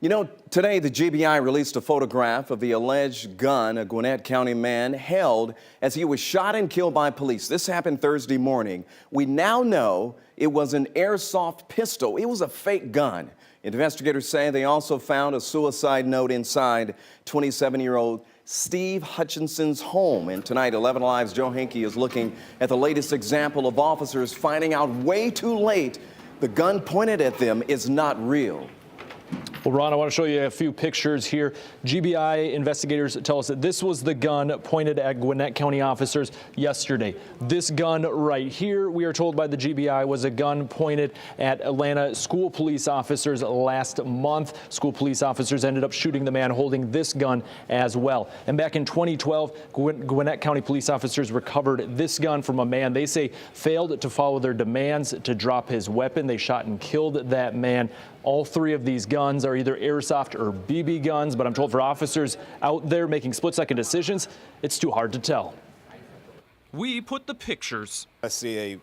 You know, today the GBI released a photograph of the alleged gun a Gwinnett County man held as he was shot and killed by police. This happened Thursday morning. We now know it was an airsoft pistol. It was a fake gun. Investigators say they also found a suicide note inside 27-year-old Steve Hutchinson's home. And tonight, 11 Alive's Joe Henke is looking at the latest example of officers finding out way too late the gun pointed at them is not real. Well, Ron, I want to show you a few pictures here. GBI investigators tell us that this was the gun pointed at Gwinnett County officers yesterday. This gun right here, we are told by the GBI, was a gun pointed at Atlanta school police officers last month. School police officers ended up shooting the man holding this gun as well. And back in 2012, Gwinnett County police officers recovered this gun from a man they say failed to follow their demands to drop his weapon. They shot and killed that man. All three of these guns are either airsoft or BB guns, but I'm told for officers out there making split-second decisions, it's too hard to tell. We put the pictures. I see a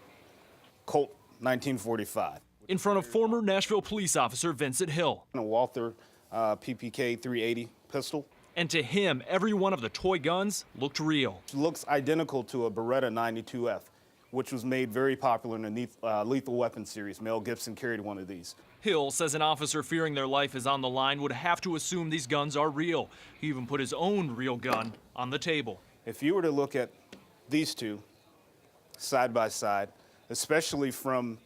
Colt 1945. In front of former Nashville police officer Vincent Hill. A Walther PPK 380 pistol. And to him, every one of the toy guns looked real. It looks identical to a Beretta 92F, which was made very popular in the Lethal Weapon series. Mel Gibson carried one of these. Hill says an officer fearing their life is on the line would have to assume these guns are real. He even put his own real gun on the table. If you were to look at these two side by side, especially from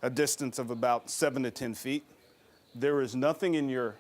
a distance of about 7 to 10 feet, there is nothing in your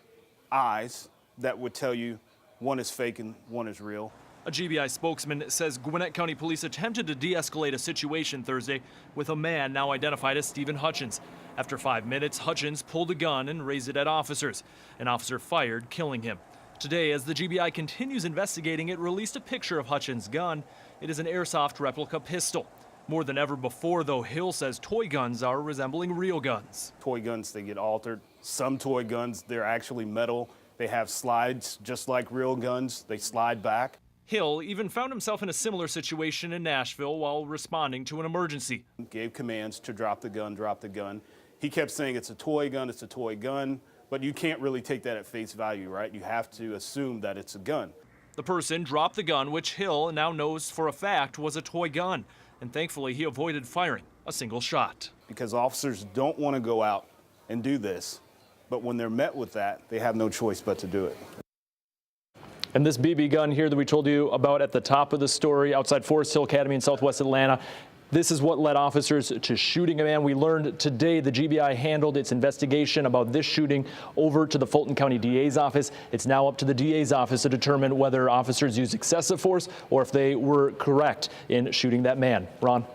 eyes that would tell you one is fake and one is real. A GBI spokesman says Gwinnett County Police attempted to de-escalate a situation Thursday with a man now identified as Stephen Hutchins. After 5 minutes, Hutchins pulled a gun and raised it at officers. An officer fired, killing him. Today, as the GBI continues investigating, it released a picture of Hutchins' gun. It is an airsoft replica pistol. More than ever before, though, Hill says toy guns are resembling real guns. Toy guns, they get altered. Some toy guns, they're actually metal. They have slides, just like real guns. They slide back. Hill even found himself in a similar situation in Nashville while responding to an emergency. Gave commands to drop the gun, drop the gun. He kept saying it's a toy gun, but you can't really take that at face value, right? You have to assume that it's a gun. The person dropped the gun, which Hill now knows for a fact was a toy gun, and thankfully he avoided firing a single shot. Because officers don't want to go out and do this, but when they're met with that, they have no choice but to do it. And this BB gun here that we told you about at the top of the story outside Forest Hill Academy in southwest Atlanta, this is what led officers to shooting a man. We learned today the GBI handled its investigation about this shooting over to the Fulton County DA's office. It's now up to the DA's office to determine whether officers used excessive force or if they were correct in shooting that man. Ron?